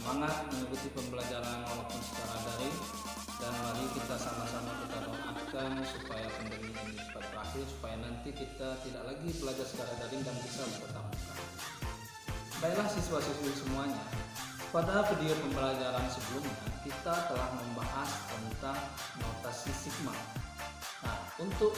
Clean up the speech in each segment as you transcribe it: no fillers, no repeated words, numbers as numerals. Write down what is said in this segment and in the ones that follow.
semangat mengikuti pembelajaran walaupun secara daring, dan mari kita sama-sama kita doakan supaya pandemi ini cepat berakhir, supaya nanti kita tidak lagi belajar secara daring dan bisa bertatap muka. Baiklah siswa-siswi semuanya, pada video pembelajaran sebelumnya kita telah membahas tentang notasi sigma. Nah, untuk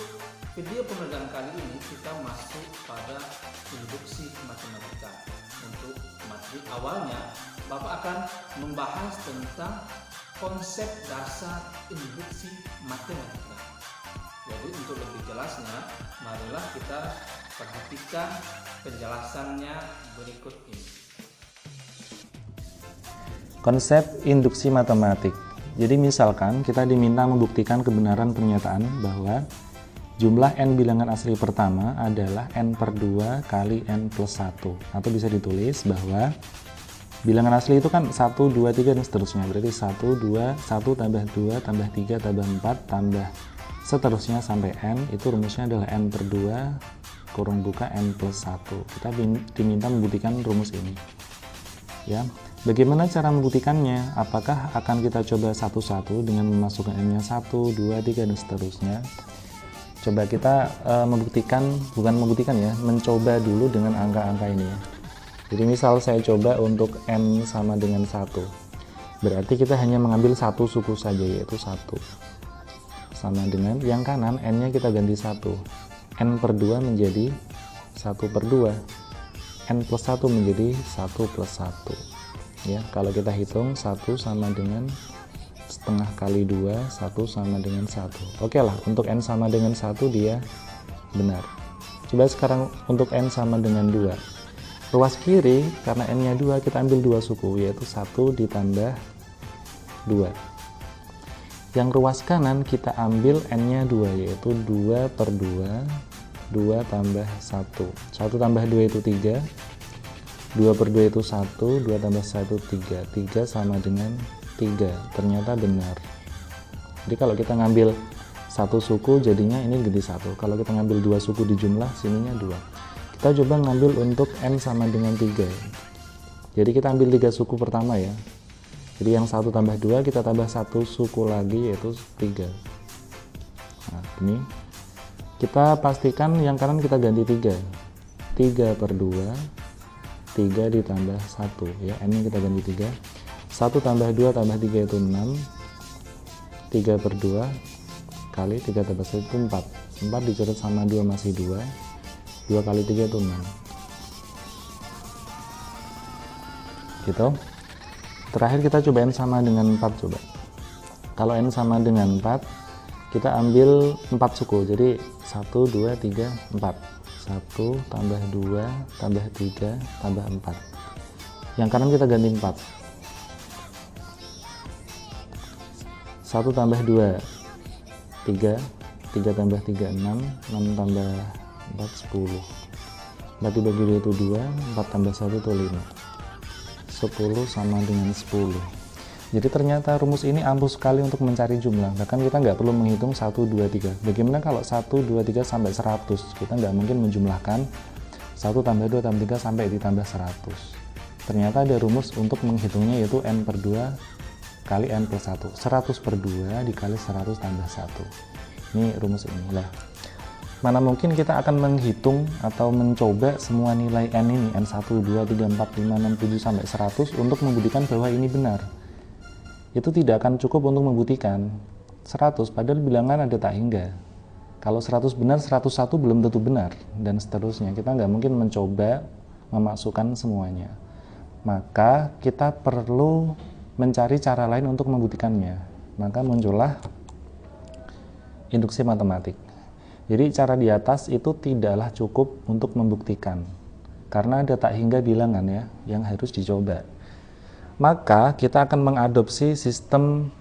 video pembelajaran kali ini kita masuk pada induksi matematika. Untuk materi awalnya, Bapak akan membahas tentang konsep dasar induksi matematika. Jadi untuk lebih jelasnya, marilah kita perhatikan penjelasannya berikut ini. Konsep induksi matematik. Jadi misalkan kita diminta membuktikan kebenaran pernyataan bahwa jumlah n bilangan asli pertama adalah n per 2 kali n plus 1. Atau bisa ditulis bahwa bilangan asli itu kan 1, 2, 3 dan seterusnya. Berarti 1, 2, 1 tambah 2 tambah 3 tambah 4 tambah seterusnya sampai n. Itu rumusnya adalah n per 2 kurung buka n plus 1. Kita diminta membuktikan rumus ini. Ya. Bagaimana cara membuktikannya? Apakah akan kita coba satu-satu dengan memasukkan n-nya 1, 2, 3 dan seterusnya? Coba kita mencoba dulu dengan angka-angka ini ya. Jadi misal saya coba untuk n sama dengan 1. Berarti kita hanya mengambil satu suku saja, yaitu 1. Sama dengan yang kanan, n-nya kita ganti 1. n per 2 menjadi 1 per 2. n plus 1 menjadi 1 plus 1. Ya, kalau kita hitung 1 sama dengan setengah kali 2, 1 sama dengan 1. Oke lah, untuk n sama dengan 1 dia benar. Coba sekarang untuk n sama dengan 2. Ruas kiri, karena n-nya 2, kita ambil 2 suku, yaitu 1 ditambah 2. Yang ruas kanan, kita ambil n-nya 2, yaitu 2 per 2, 2 tambah 1. 1 tambah 2 itu 3. 2 per 2 itu 1, 2 tambah 1, 3. 3 sama dengan 3. Ternyata benar. Jadi kalau kita ngambil satu suku, jadinya ini jadi 1. Kalau kita ngambil 2 suku di jumlah, sininya 2. Kita coba ngambil untuk n sama dengan 3. Jadi kita ambil 3 suku pertama ya. Jadi yang 1 tambah 2, kita tambah 1 suku lagi, yaitu 3. Nah, ini. Kita pastikan yang kanan kita ganti 3. 3 per 2. 3 ditambah 1 ya, n nya kita ganti 3. 1 tambah 2 tambah 3 itu 6. 3 per 2 kali 3 tambah 1 itu 4. 4 dicoret sama 2 masih 2. 2 kali 3 itu 6. Gitu. Terakhir kita coba n sama dengan 4 coba. Kalau n sama dengan 4, kita ambil 4 suku. Jadi 1, 2, 3, 4. 1 tambah 2 tambah 3 tambah 4. Yang kanan kita ganti 4. 1 tambah 2 3. 3 tambah 3 6. 6 tambah 4 10. 4 dibagi 2 itu 2. 4 tambah 1 itu 5. 10 sama dengan 10. Jadi ternyata rumus ini ampuh sekali untuk mencari jumlah. Bahkan kita nggak perlu menghitung 1, 2, 3. Bagaimana kalau 1, 2, 3 sampai 100? Kita nggak mungkin menjumlahkan 1 tambah 2 tambah 3 sampai ditambah 100. Ternyata ada rumus untuk menghitungnya, yaitu n per 2 kali n plus 1. 100 per 2 dikali 100 tambah 1. Ini rumus ini. Lah, mana mungkin kita akan menghitung atau mencoba semua nilai n ini, n1, 2, 3, 4, 5, 6, 7 sampai 100 untuk membuktikan bahwa ini benar. Itu tidak akan cukup untuk membuktikan 100, padahal bilangan ada tak hingga. Kalau 100 benar, 101 belum tentu benar, dan seterusnya. Kita nggak mungkin mencoba memasukkan semuanya. Maka kita perlu mencari cara lain untuk membuktikannya. Maka muncullah induksi matematik. Jadi cara di atas itu tidaklah cukup untuk membuktikan, karena ada tak hingga bilangan ya yang harus dicoba. Maka kita akan mengadopsi sistem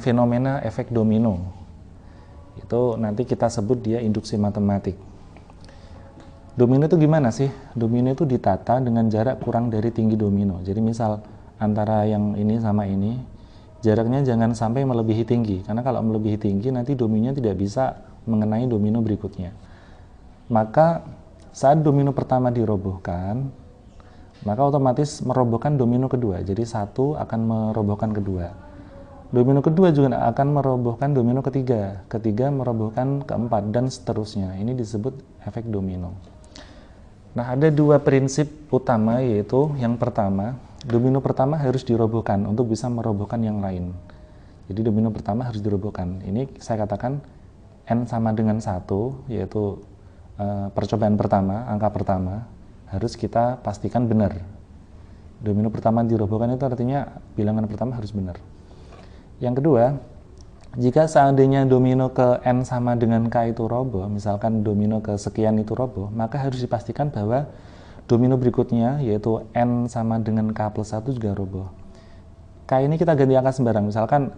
fenomena efek domino. Itu nanti kita sebut dia induksi matematik. Domino itu gimana sih? Domino itu ditata dengan jarak kurang dari tinggi domino. Jadi misal antara yang ini sama ini, jaraknya jangan sampai melebihi tinggi. Karena kalau melebihi tinggi nanti dominonya tidak bisa mengenai domino berikutnya. Maka saat domino pertama dirobohkan, maka otomatis merobohkan domino kedua. Jadi 1 akan merobohkan kedua. Domino kedua juga akan merobohkan domino ketiga. Ketiga merobohkan keempat, dan seterusnya. Ini disebut efek domino. Nah, ada dua prinsip utama, yaitu yang pertama, domino pertama harus dirobohkan untuk bisa merobohkan yang lain. Jadi domino pertama harus dirobohkan. Ini saya katakan N sama dengan 1, yaitu percobaan pertama, angka pertama, harus kita pastikan benar. Domino pertama dirobohkan itu artinya bilangan pertama harus benar. Yang kedua, jika seandainya domino ke N sama dengan K itu roboh, misalkan domino ke sekian itu roboh, maka harus dipastikan bahwa domino berikutnya, yaitu N sama dengan K plus 1 juga roboh. K ini kita ganti angka sembarang, misalkan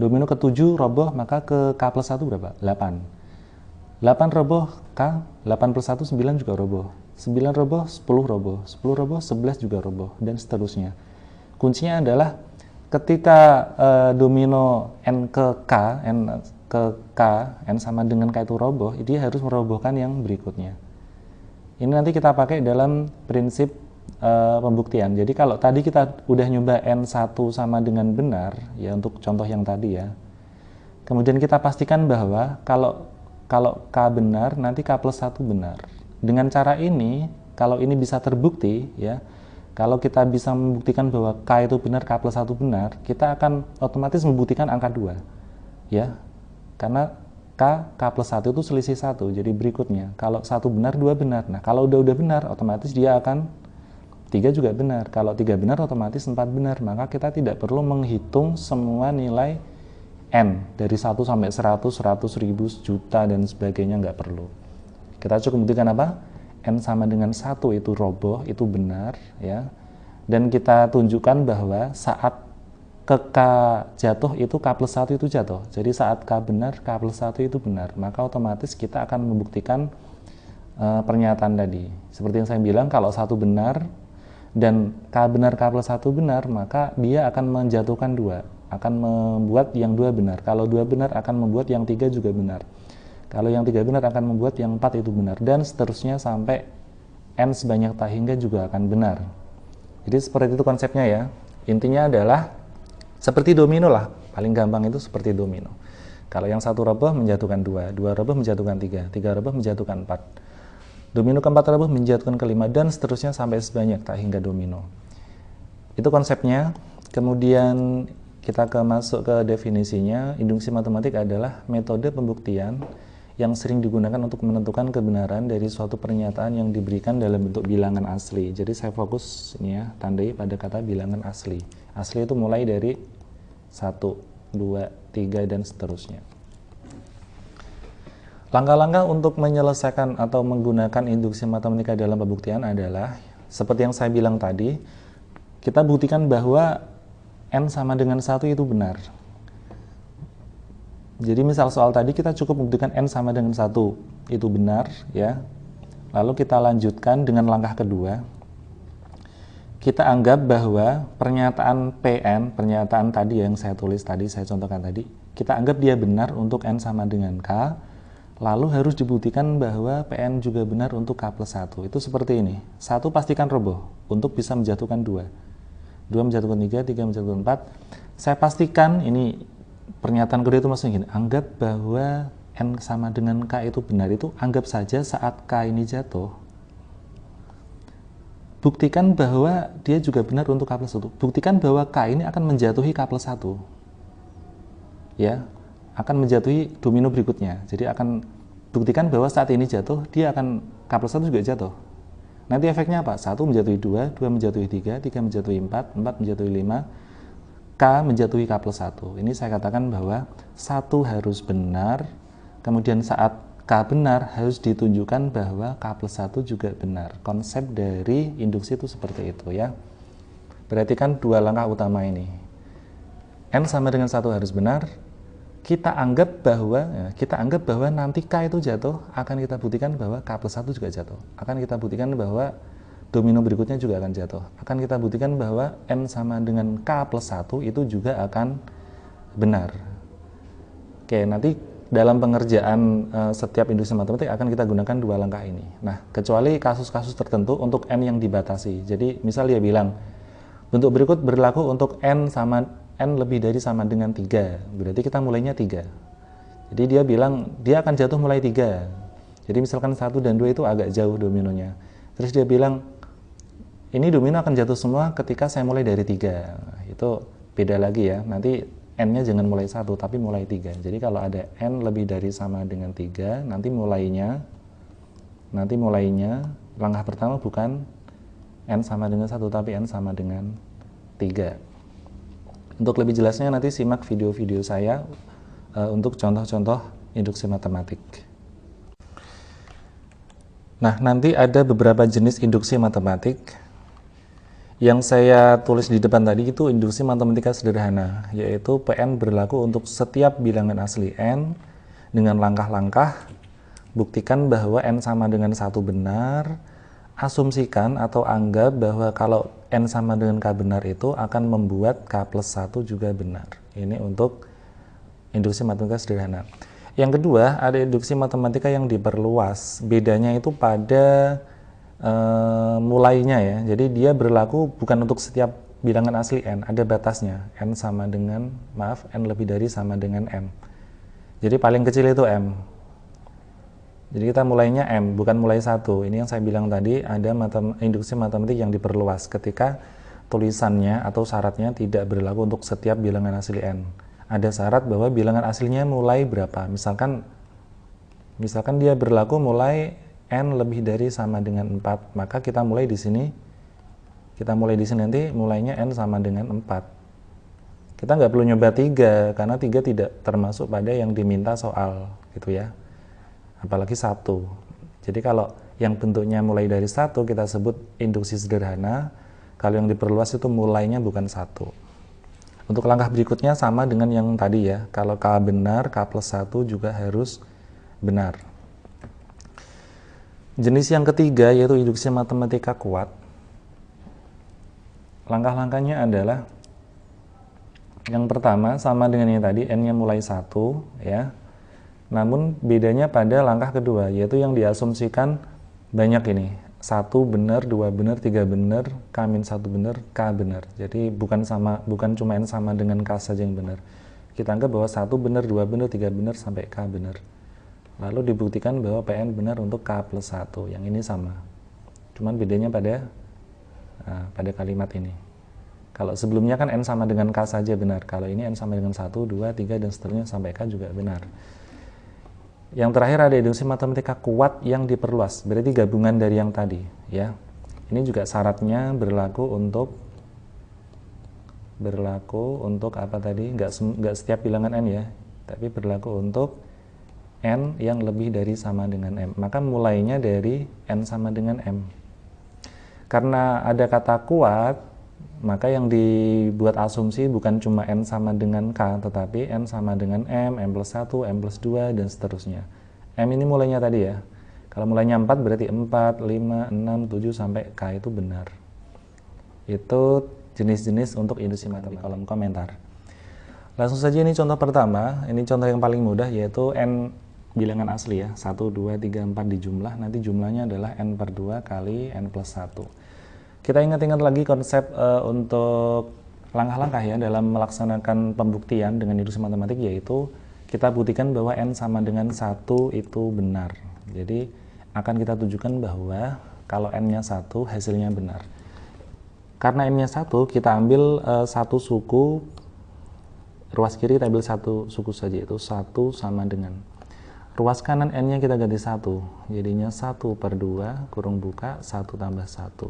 domino ke 7 roboh, maka ke K plus 1 berapa? 8. 8 roboh K, 8 plus 1, 9 juga roboh. 9 roboh, 10 roboh. 10 roboh, 11 juga roboh, dan seterusnya. Kuncinya adalah ketika domino N ke K, N sama dengan K itu roboh, dia harus merobohkan yang berikutnya. Ini nanti kita pakai dalam prinsip pembuktian. Jadi kalau tadi kita udah nyoba N1 sama dengan benar, ya untuk contoh yang tadi ya, kemudian kita pastikan bahwa kalau K benar, nanti K plus 1 benar. Dengan cara ini, kalau ini bisa terbukti, ya, kalau kita bisa membuktikan bahwa K itu benar, K plus 1 benar, kita akan otomatis membuktikan angka 2. Ya, karena K plus 1 itu selisih 1, jadi berikutnya, kalau 1 benar, 2 benar. Nah, kalau udah benar, otomatis dia akan 3 juga benar. Kalau 3 benar, otomatis 4 benar. Maka kita tidak perlu menghitung semua nilai N dari 1 sampai 100, 100, 1000, juta, dan sebagainya, nggak perlu. Kita cukup buktikan apa? N sama dengan 1 itu roboh, itu benar, ya. Dan kita tunjukkan bahwa saat ke K jatuh itu K plus 1 itu jatuh. Jadi saat K benar, K plus 1 itu benar. Maka otomatis kita akan membuktikan pernyataan tadi. Seperti yang saya bilang, kalau 1 benar dan K benar, K plus 1 benar, maka dia akan menjatuhkan 2, akan membuat yang 2 benar. Kalau 2 benar akan membuat yang 3 juga benar. Kalau yang 3 benar akan membuat yang 4 itu benar, dan seterusnya sampai N sebanyak tak hingga juga akan benar. Jadi seperti itu konsepnya ya. Intinya adalah seperti domino lah, paling gampang itu seperti domino. Kalau yang 1 roboh menjatuhkan 2, 2 roboh menjatuhkan 3, 3 roboh menjatuhkan 4. Domino keempat roboh menjatuhkan kelima, dan seterusnya sampai sebanyak tak hingga domino. Itu konsepnya. Kemudian kita masuk ke definisinya. Induksi matematik adalah metode pembuktian yang sering digunakan untuk menentukan kebenaran dari suatu pernyataan yang diberikan dalam bentuk bilangan asli. Jadi saya fokus ini ya, tandai pada kata bilangan asli. Asli itu mulai dari 1, 2, 3, dan seterusnya. Langkah-langkah untuk menyelesaikan atau menggunakan induksi matematika dalam pembuktian adalah seperti yang saya bilang tadi, kita buktikan bahwa N sama dengan 1 itu benar. Jadi misal soal tadi kita cukup membuktikan N sama dengan 1 itu benar, ya. Lalu kita lanjutkan dengan langkah kedua. Kita anggap bahwa pernyataan PN, pernyataan tadi yang saya tulis tadi, saya contohkan tadi, kita anggap dia benar untuk N sama dengan K. Lalu harus dibuktikan bahwa PN juga benar untuk K plus 1. Itu seperti ini. 1 pastikan roboh untuk bisa menjatuhkan 2. 2 menjatuhkan 3, 3 menjatuhkan 4. Saya pastikan ini pernyataan kedua itu maksudnya gini. Anggap bahwa N sama dengan K itu benar, itu anggap saja saat K ini jatuh. Buktikan bahwa dia juga benar untuk K plus 1. Buktikan bahwa K ini akan menjatuhi K plus 1. Ya. Akan menjatuhi domino berikutnya. Jadi akan buktikan bahwa saat ini jatuh, dia akan K plus 1 juga jatuh. Nanti efeknya apa? 1 menjatuhi 2, 2 menjatuhi 3, 3 menjatuhi 4, 4 menjatuhi 5, K menjatuhi K plus 1. Ini saya katakan bahwa 1 harus benar, kemudian saat K benar harus ditunjukkan bahwa K plus 1 juga benar. Konsep dari induksi itu seperti itu ya. Berarti kan dua langkah utama ini. N sama dengan 1 harus benar. Kita anggap bahwa nanti K itu jatuh, akan kita buktikan bahwa K plus 1 juga jatuh. Akan kita buktikan bahwa domino berikutnya juga akan jatuh. Akan kita buktikan bahwa N sama dengan K plus 1 itu juga akan benar. Oke, nanti dalam pengerjaan setiap induksi matematik akan kita gunakan dua langkah ini. Nah, kecuali kasus-kasus tertentu untuk n yang dibatasi. Jadi, misal dia bilang, bentuk berikut berlaku untuk n lebih dari sama dengan 3. Berarti kita mulainya 3. Jadi dia bilang, dia akan jatuh mulai 3. Jadi misalkan 1 dan 2 itu agak jauh dominonya. Terus dia bilang, ini domino akan jatuh semua ketika saya mulai dari 3. Nah, itu beda lagi ya. Nanti n-nya jangan mulai 1, tapi mulai 3. Jadi kalau ada n lebih dari sama dengan 3, nanti mulainya langkah pertama bukan n sama dengan 1, tapi n sama dengan 3. Untuk lebih jelasnya nanti simak video-video saya untuk contoh-contoh induksi matematik. Nah, nanti ada beberapa jenis induksi matematik. Yang saya tulis di depan tadi itu induksi matematika sederhana, yaitu PN berlaku untuk setiap bilangan asli n dengan langkah-langkah. Buktikan bahwa n sama dengan 1 benar, asumsikan atau anggap bahwa kalau n sama dengan k benar itu akan membuat k plus 1 juga benar. Ini untuk induksi matematika sederhana. Yang kedua, ada induksi matematika yang diperluas. Bedanya itu pada mulainya ya. Jadi dia berlaku bukan untuk setiap bilangan asli n, ada batasnya. N lebih dari sama dengan m. Jadi paling kecil itu m. Jadi kita mulainya m, bukan mulai 1. Ini yang saya bilang tadi, ada induksi matematik yang diperluas ketika tulisannya atau syaratnya tidak berlaku untuk setiap bilangan asli n. Ada syarat bahwa bilangan aslinya mulai berapa. Misalkan dia berlaku mulai n lebih dari sama dengan 4, maka kita mulai di sini nanti mulainya n sama dengan 4. Kita nggak perlu nyoba 3, karena 3 tidak termasuk pada yang diminta soal, gitu ya. Apalagi 1. Jadi kalau yang bentuknya mulai dari 1 kita sebut induksi sederhana, kalau yang diperluas itu mulainya bukan 1. Untuk langkah berikutnya sama dengan yang tadi ya, kalau k benar, k plus 1 juga harus benar. Jenis yang ketiga yaitu induksi matematika kuat. Langkah-langkahnya adalah yang pertama sama dengan yang tadi, n-nya mulai 1 ya. Namun bedanya pada langkah kedua, yaitu yang diasumsikan banyak ini. 1 benar, 2 benar, 3 benar, k-1 benar, k benar. Jadi bukan cuma n sama dengan k saja yang benar. Kita anggap bahwa 1 benar, 2 benar, 3 benar sampai k benar. Lalu dibuktikan bahwa PN benar untuk K plus 1. Yang ini sama. Cuman bedanya pada kalimat ini. Kalau sebelumnya kan N sama dengan K saja benar. Kalau ini N sama dengan 1, 2, 3, dan seterusnya sampai K juga benar. Yang terakhir ada induksi matematika kuat yang diperluas. Berarti gabungan dari yang tadi. Ya. Ini juga syaratnya berlaku untuk apa tadi? Nggak setiap bilangan N ya. Tapi berlaku untuk n yang lebih dari sama dengan m, maka mulainya dari n sama dengan m. Karena ada kata kuat, maka yang dibuat asumsi bukan cuma n sama dengan k, tetapi n sama dengan m, m plus 1, m plus 2, dan seterusnya. M ini mulainya tadi ya. Kalau mulainya 4 berarti 4, 5, 6, 7 sampai k itu benar. Itu jenis-jenis untuk induksi matematika. Di kolom komentar. Langsung saja ini contoh pertama, ini contoh yang paling mudah yaitu n bilangan asli ya, 1, 2, 3, 4 dijumlah, nanti jumlahnya adalah n per 2 kali n plus 1. Kita ingat-ingat lagi konsep untuk langkah-langkah ya dalam melaksanakan pembuktian dengan induksi matematik, yaitu kita buktikan bahwa n sama dengan 1 itu benar. Jadi akan kita tunjukkan bahwa kalau n-nya 1 hasilnya benar. Karena n-nya 1, kita ambil satu suku, ruas kiri kita ambil satu suku saja, itu 1 sama dengan. Ruas kanan n-nya kita ganti 1, jadinya 1 per 2, kurung buka, 1 tambah 1.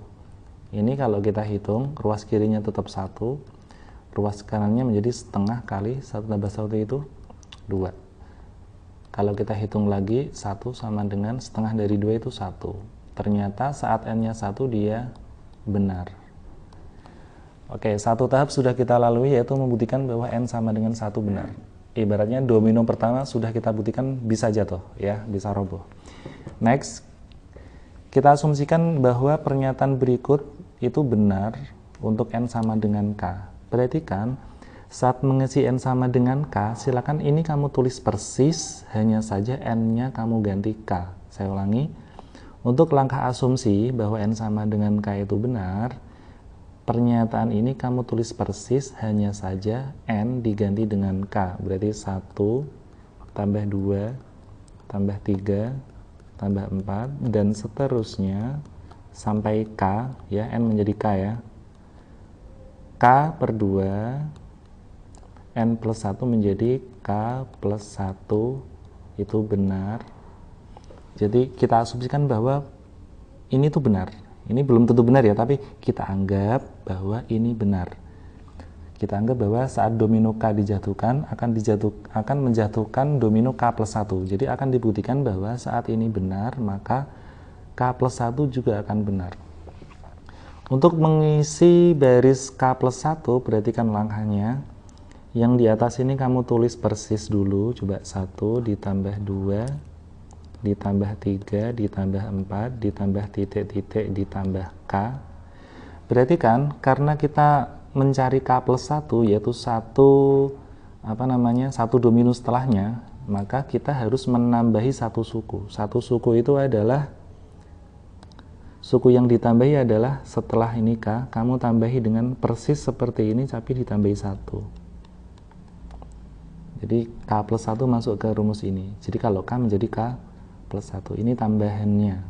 Ini kalau kita hitung, ruas kirinya tetap 1, ruas kanannya menjadi setengah kali 1 tambah 1 itu 2. Kalau kita hitung lagi, 1 sama dengan setengah dari 2 itu 1. Ternyata saat n-nya 1 dia benar. Oke, satu tahap sudah kita lalui, yaitu membuktikan bahwa n sama dengan 1 benar. Ibaratnya domino pertama sudah kita buktikan bisa jatuh, ya, bisa roboh. Next, kita asumsikan bahwa pernyataan berikut itu benar untuk n sama dengan k. Perhatikan, Saat mengisi N sama dengan K, silakan ini kamu tulis persis, hanya saja N-nya kamu ganti K. Saya ulangi, untuk langkah asumsi bahwa N sama dengan K itu benar, pernyataan ini kamu tulis persis, hanya saja N diganti dengan K. Berarti 1 tambah 2 tambah 3 tambah 4 dan seterusnya sampai K, ya, N menjadi K ya. K per 2 N plus 1 menjadi K plus 1 itu benar. Jadi kita asumsikan bahwa ini tuh benar. Ini belum tentu benar ya, tapi kita anggap bahwa ini benar. Kita anggap bahwa saat domino K dijatuhkan akan menjatuhkan domino K plus 1. Jadi akan dibuktikan bahwa saat ini benar, maka K plus 1 juga akan benar. Untuk mengisi baris K plus 1, perhatikan langkahnya. Yang di atas ini kamu tulis persis dulu. Coba 1 ditambah 2 ditambah 3 ditambah 4 ditambah titik-titik ditambah K. Berarti kan karena kita mencari K plus 1, yaitu satu domino setelahnya, maka kita harus menambahi satu suku. Satu suku itu adalah suku yang ditambahi adalah setelah ini K, kamu tambahi dengan persis seperti ini tapi ditambahi 1. Jadi K plus 1 masuk ke rumus ini. Jadi kalau K menjadi K plus 1, ini tambahannya.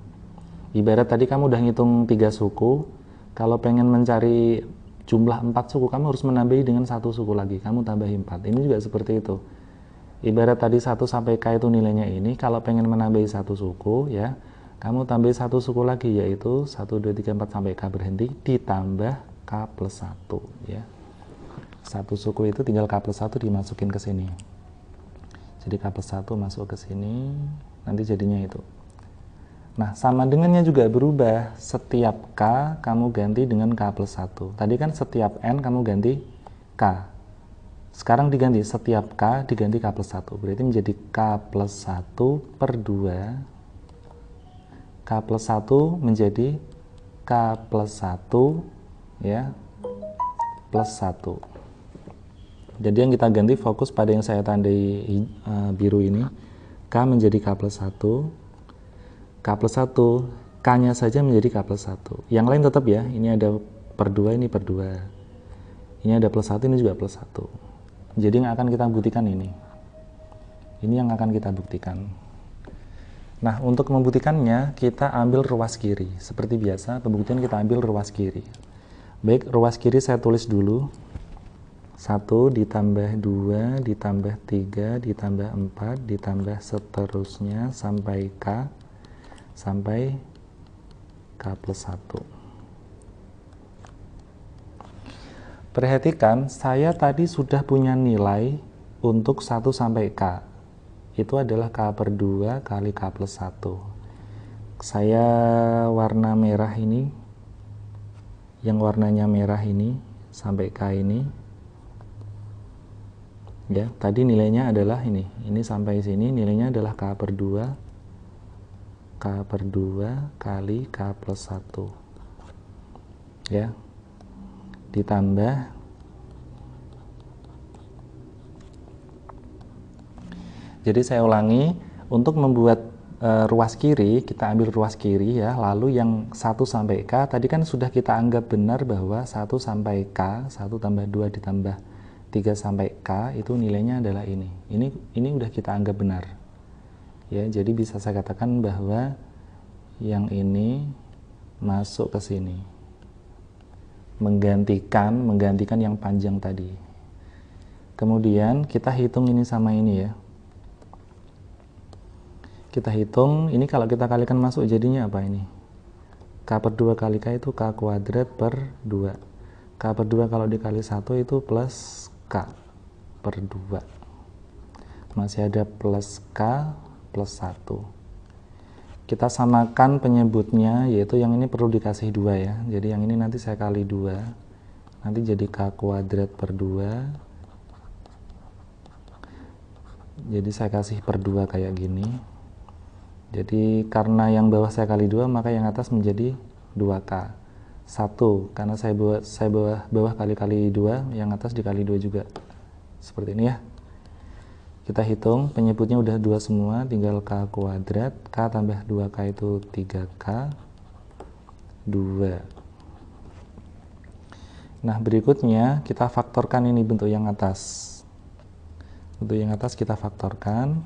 Ibarat tadi kamu udah ngitung 3 suku, kalau pengen mencari jumlah 4 suku, kamu harus menambahi dengan 1 suku lagi, kamu tambahi 4. Ini juga seperti itu. Ibarat tadi 1 sampai K itu nilainya ini, kalau pengen menambahi 1 suku, ya, kamu tambahi 1 suku lagi, yaitu 1, 2, 3, 4 sampai K berhenti, ditambah K plus 1, ya. 1 suku itu tinggal K plus 1 dimasukin ke sini. Jadi K plus 1 masuk ke sini, nanti jadinya itu. Nah, sama dengannya juga berubah. Setiap K kamu ganti dengan K plus 1. Tadi kan setiap N kamu ganti K. Sekarang diganti setiap K diganti K plus 1. Berarti menjadi K plus 1 per 2. K plus 1 menjadi K plus 1, ya, plus 1. Jadi yang kita ganti fokus pada yang saya tandai biru ini. K menjadi K plus 1, K plus 1, K-nya saja menjadi K plus 1. Yang lain tetap ya, ini ada per 2, ini per 2. Ini ada plus 1, ini juga plus 1. Jadi yang akan kita buktikan ini. Ini yang akan kita buktikan. Nah, untuk membuktikannya, kita ambil ruas kiri. Seperti biasa, pembuktian kita ambil ruas kiri. Baik, ruas kiri saya tulis dulu. 1 ditambah 2 ditambah 3 ditambah 4 ditambah seterusnya sampai K plus 1. Perhatikan, saya tadi sudah punya nilai untuk 1 sampai K. Itu adalah K per 2 kali K plus 1. Saya warna merah ini, yang warnanya merah ini sampai K ini. Ya, tadi nilainya adalah ini sampai sini nilainya adalah K per 2 kali K plus 1, ya, ditambah jadi saya ulangi, untuk membuat ruas kiri, kita ambil ruas kiri ya, lalu yang 1 sampai K tadi kan sudah kita anggap benar bahwa 1 sampai K, 1 tambah 2 ditambah 3 sampai K itu nilainya adalah ini. Ini udah kita anggap benar. Ya, jadi bisa saya katakan bahwa yang ini masuk ke sini. Menggantikan yang panjang tadi. Kemudian kita hitung ini sama ini ya. Kita hitung, ini kalau kita kalikan masuk jadinya apa ini? K per 2 kali K itu K kuadrat per 2. K per 2 kalau dikali 1 itu plus K per 2. Masih ada plus K plus 1. Kita samakan penyebutnya, yaitu yang ini perlu dikasih 2 ya. Jadi yang ini nanti saya kali 2. Nanti jadi K kuadrat per 2. Jadi saya kasih per 2 kayak gini. Jadi karena yang bawah saya kali 2, maka yang atas menjadi 2K. 1 karena saya bawah kali 2, yang atas dikali 2 juga. Seperti ini ya. Kita hitung, penyebutnya udah 2 semua, tinggal K kuadrat. K tambah 2K itu 3K 2. Nah, berikutnya kita faktorkan ini bentuk yang atas. Bentuk yang atas kita faktorkan.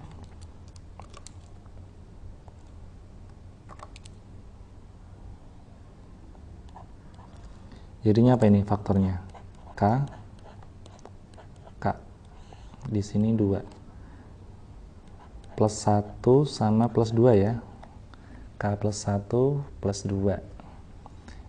Jadinya apa ini faktornya? K di sini 2 plus 1 sama plus 2 ya. K plus 1 plus 2.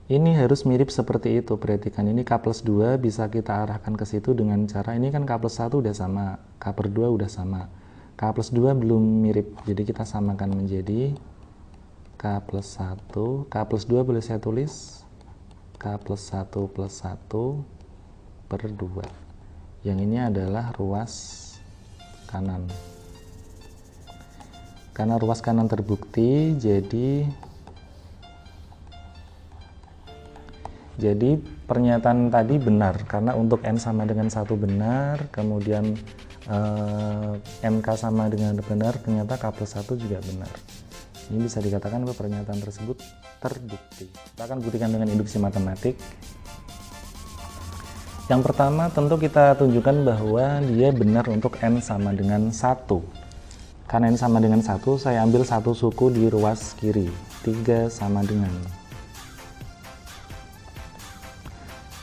Ini harus mirip seperti itu. Perhatikan, ini K plus 2 bisa kita arahkan ke situ dengan cara ini kan K plus 1 udah sama, K per 2 udah sama. K plus 2 belum mirip, jadi kita samakan menjadi K plus 1. K plus 2 boleh saya tulis K plus 1 plus 1 per 2. Yang ini adalah ruas kanan. Karena ruas kanan terbukti, jadi pernyataan tadi benar. Karena untuk N sama dengan 1 benar, kemudian NK sama dengan benar, ternyata K plus 1 juga benar. Ini bisa dikatakan bahwa pernyataan tersebut terbukti. Kita akan buktikan dengan induksi matematik. Yang pertama tentu kita tunjukkan bahwa dia benar untuk N sama dengan 1. Karena N sama dengan 1, saya ambil satu suku di ruas kiri. 3 sama dengan.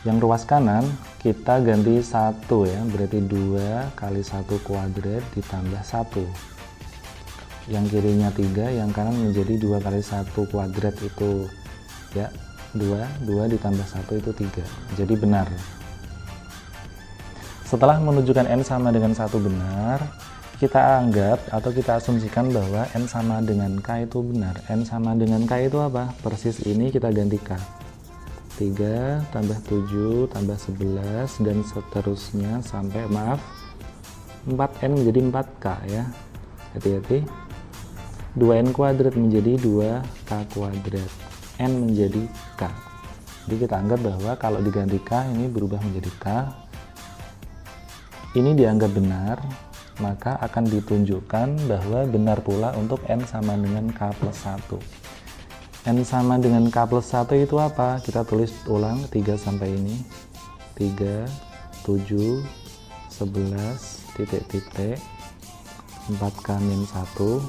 Yang ruas kanan kita ganti 1 ya, berarti 2 kali 1 kuadrat ditambah 1. Yang kirinya 3, yang kanan menjadi 2 kali 1 kuadrat itu ya 2 ditambah 1 itu 3. Jadi benar. Setelah menunjukkan N sama dengan 1 benar, kita anggap atau kita asumsikan bahwa N sama dengan K itu benar. N sama dengan K itu apa? Persis ini kita ganti K. 3 tambah 7 tambah 11 dan seterusnya sampai 4N menjadi 4K ya. Hati-hati. 2N kuadrat menjadi 2K kuadrat. N menjadi K. Jadi kita anggap bahwa kalau diganti K ini berubah menjadi K. Ini dianggap benar, maka akan ditunjukkan bahwa benar pula untuk N sama dengan K plus 1. N sama dengan K plus 1 itu apa? Kita tulis ulang 3 sampai ini. 3, 7, 11, titik-titik, 4K min 1.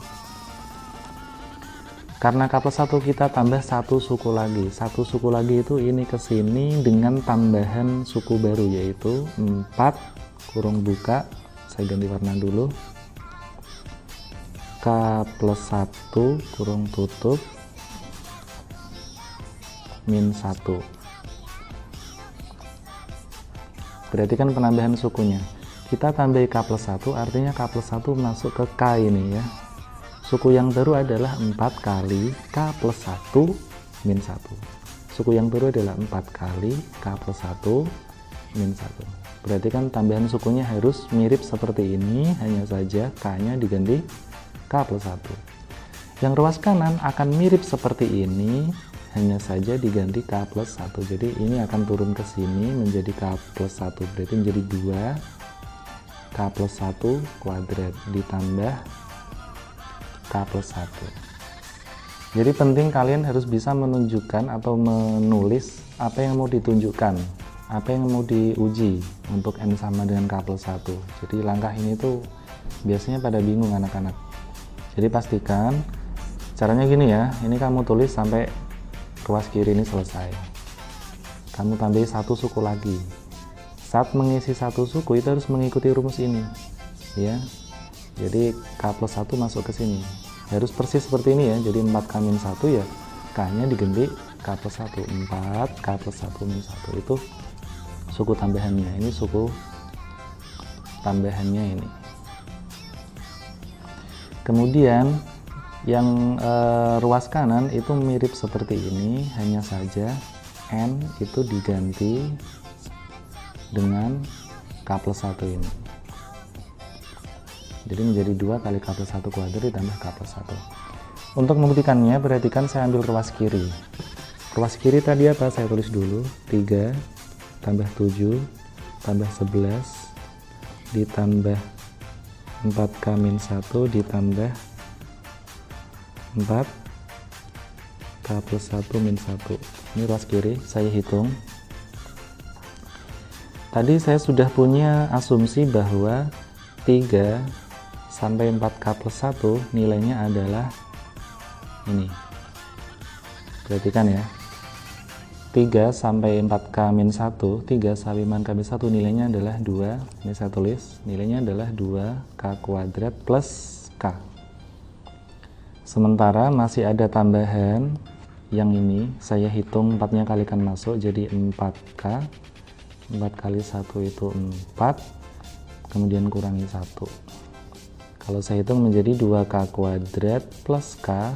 Karena K plus 1 kita tambah satu suku lagi. Satu suku lagi itu ini ke sini dengan tambahan suku baru yaitu 4 kurung buka, saya ganti warna dulu. K plus 1 kurung tutup min 1. Berarti kan penambahan sukunya. Kita tambah K plus 1 artinya K plus 1 masuk ke K ini ya. Suku yang baru adalah 4 kali K plus 1 min 1. Suku yang baru adalah 4 kali K plus 1 min 1. Berarti kan tambahan sukunya harus mirip seperti ini, hanya saja K-nya diganti K plus 1. Yang ruas kanan akan mirip seperti ini, hanya saja diganti K plus 1. Jadi ini akan turun ke sini menjadi K plus 1. Berarti menjadi 2 K plus 1 kuadrat ditambah K plus 1. Jadi penting kalian harus bisa menunjukkan atau menulis apa yang mau ditunjukkan, apa yang mau diuji untuk N sama dengan K plus 1. Jadi langkah ini tuh biasanya pada bingung anak-anak. Jadi pastikan caranya gini ya, ini kamu tulis sampai ruas kiri ini selesai. Kamu tambahin satu suku lagi. Saat mengisi satu suku itu harus mengikuti rumus ini ya. Jadi K plus 1 masuk ke sini. Harus persis seperti ini ya. Jadi 4K min 1 ya, K-nya diganti K plus 1. 4 K plus 1 min 1 itu suku tambahannya. Ini suku tambahannya ini. Kemudian yang ruas kanan itu mirip seperti ini, hanya saja N itu diganti dengan K plus 1 ini. Jadi menjadi 2 kali K plus 1 kuadrat ditambah K plus 1. Untuk membuktikannya, perhatikan saya ambil ruas kiri. Ruas kiri tadi apa? Saya tulis dulu 3 tambah 7 tambah 11 ditambah 4K min 1 ditambah 4K plus 1 min 1. Ini ruas kiri, saya hitung. Tadi saya sudah punya asumsi bahwa 3 sampai 4K plus 1 nilainya adalah ini. Perhatikan ya. 3 sampai 4K min 1, 3 sampai 4K min 1 nilainya adalah 2. Ini saya tulis, nilainya adalah 2K kuadrat plus K. Sementara masih ada tambahan yang ini, saya hitung 4-nya kalikan masuk jadi 4K. 4 kali 1 itu 4, kemudian kurangi 1. Kalau saya hitung menjadi 2K kuadrat plus K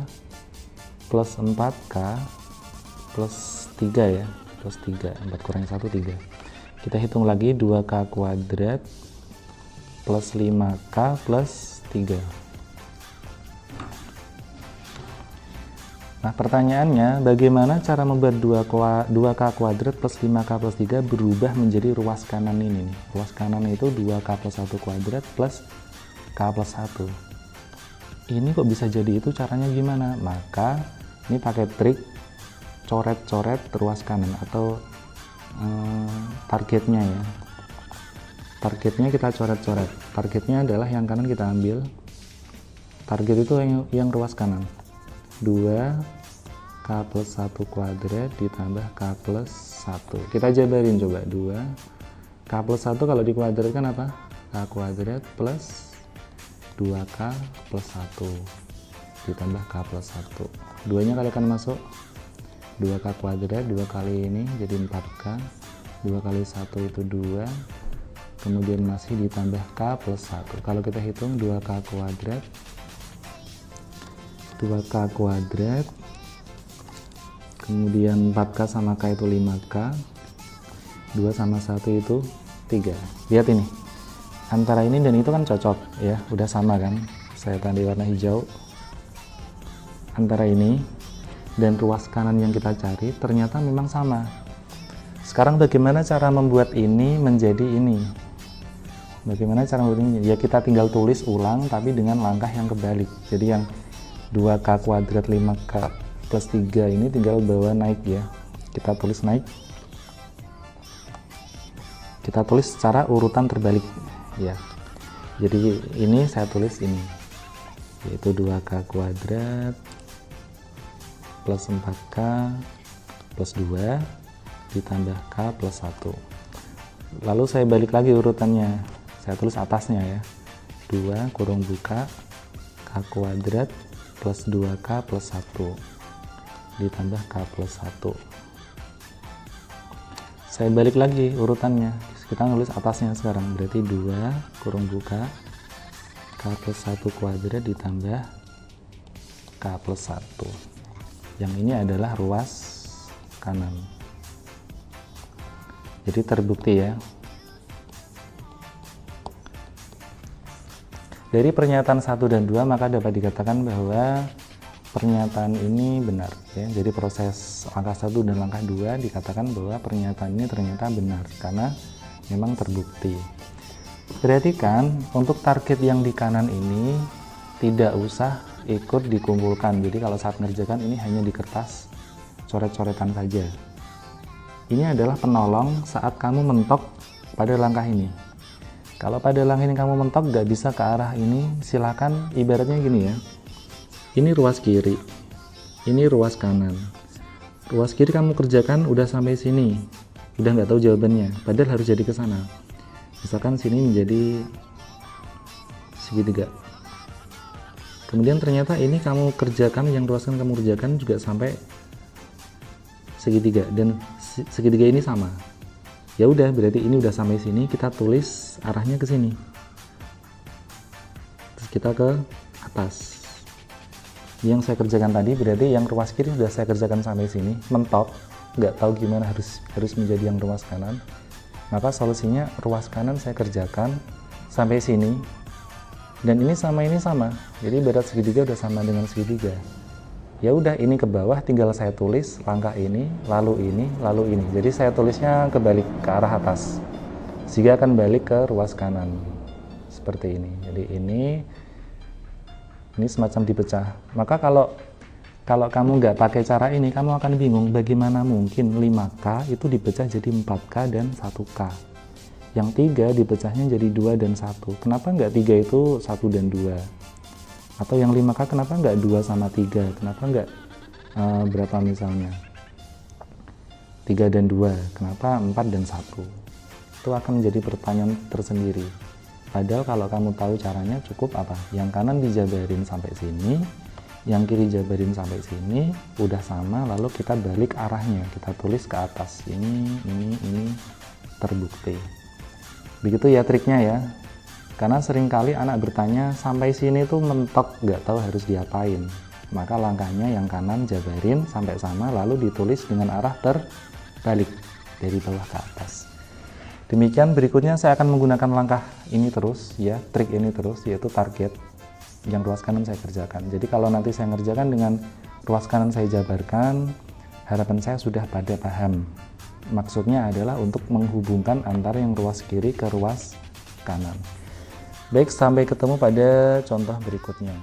plus 4K plus 3 ya, plus 3, 4 kurangi 1, 3. Kita hitung lagi 2K kuadrat plus 5K plus 3. Nah pertanyaannya, bagaimana cara membuat 2K kuadrat plus 5K plus 3 berubah menjadi ruas kanan ini nih. Ruas kanan itu 2K plus 1 kuadrat plus K plus 1. Ini kok bisa jadi itu, caranya gimana? Maka ini pakai trik coret-coret ruas kanan atau targetnya ya. Targetnya kita coret-coret. Targetnya adalah yang kanan kita ambil. Target itu yang ruas kanan. 2K plus 1 kuadrat ditambah K plus 1. Kita jabarin coba. 2K plus 1 kalau dikuadratkan apa? K kuadrat plus 2K plus 1 ditambah K plus 1. 2-nya kalikan masuk. 2K kuadrat, 2 kali ini jadi 4K, 2 kali 1 itu 2, kemudian masih ditambah K plus 1. Kalau kita hitung 2K kuadrat, 2K kuadrat, kemudian 4K sama K itu 5K, 2 sama 1 itu 3. Lihat ini, antara ini dan itu kan cocok ya, udah sama kan, saya tandai warna hijau. Antara ini dan ruas kanan yang kita cari ternyata memang sama. Sekarang bagaimana cara membuat ini menjadi ini? Bagaimana cara membuat ini? Ya kita tinggal tulis ulang tapi dengan langkah yang kebalik. Jadi yang 2K kuadrat 5K plus 3 ini tinggal bawa naik ya. Kita tulis naik. Kita tulis secara urutan terbalik ya. Jadi ini saya tulis ini, yaitu 2K kuadrat plus 4K plus 2 ditambah K plus 1. Lalu saya balik lagi urutannya, saya tulis atasnya ya, 2 kurung buka K kuadrat plus 2K plus 1 ditambah K plus 1. Saya balik lagi urutannya, kita nulis atasnya sekarang, berarti 2 kurung buka K plus 1 kuadrat ditambah K plus 1. Yang ini adalah ruas kanan. Jadi terbukti ya. Dari pernyataan 1 dan 2 maka dapat dikatakan bahwa pernyataan ini benar ya. Jadi proses langkah 1 dan langkah 2 dikatakan bahwa pernyataan ini ternyata benar karena memang terbukti. Perhatikan untuk target yang di kanan ini tidak usah ikut dikumpulkan. Jadi kalau saat mengerjakan ini hanya di kertas coret-coretan saja. Ini adalah penolong saat kamu mentok pada langkah ini. Kalau pada langkah ini kamu mentok gak bisa ke arah ini, silakan ibaratnya gini ya. Ini ruas kiri, ini ruas kanan. Ruas kiri kamu kerjakan udah sampai sini, udah nggak tahu jawabannya, padahal harus jadi ke sana. Misalkan sini menjadi segitiga. Kemudian ternyata ini kamu kerjakan, yang ruas kanan kamu kerjakan juga sampai segitiga, dan segitiga ini sama. Ya udah, berarti ini udah sampai sini, kita tulis arahnya ke sini. Terus kita ke atas. Yang saya kerjakan tadi berarti yang ruas kiri sudah saya kerjakan sampai sini, mentok, nggak tahu gimana harus menjadi yang ruas kanan. Maka solusinya ruas kanan saya kerjakan sampai sini. Dan ini sama, jadi berat segitiga udah sama dengan segitiga. Ya udah, ini ke bawah tinggal saya tulis langkah ini, lalu ini, lalu ini. Jadi saya tulisnya kebalik ke arah atas, sehingga akan balik ke ruas kanan seperti ini. Jadi ini semacam dipecah. Maka kalau kamu nggak pakai cara ini, kamu akan bingung bagaimana mungkin 5K itu dipecah jadi 4K dan 1K. Yang 3 dipecahnya jadi 2 dan 1. Kenapa nggak 3 itu 1 dan 2? Atau yang 5K kenapa nggak 2 sama 3? Kenapa nggak berapa misalnya? 3 dan 2. Kenapa 4 dan 1? Itu akan menjadi pertanyaan tersendiri. Padahal kalau kamu tahu caranya, cukup apa? Yang kanan dijabarin sampai sini, yang kiri jabarin sampai sini, udah sama, lalu kita balik arahnya, kita tulis ke atas. Ini terbukti. Begitu ya triknya ya. Karena seringkali anak bertanya, sampai sini tuh mentok, nggak tahu harus diapain. Maka langkahnya yang kanan jabarin sampai sama, lalu ditulis dengan arah terbalik, dari bawah ke atas. Demikian, berikutnya saya akan menggunakan langkah ini terus ya, trik ini terus, yaitu target yang ruas kanan saya kerjakan. Jadi kalau nanti saya ngerjakan dengan ruas kanan saya jabarkan, harapan saya sudah pada paham. Maksudnya adalah untuk menghubungkan antara yang ruas kiri ke ruas kanan. Baik, sampai ketemu pada contoh berikutnya.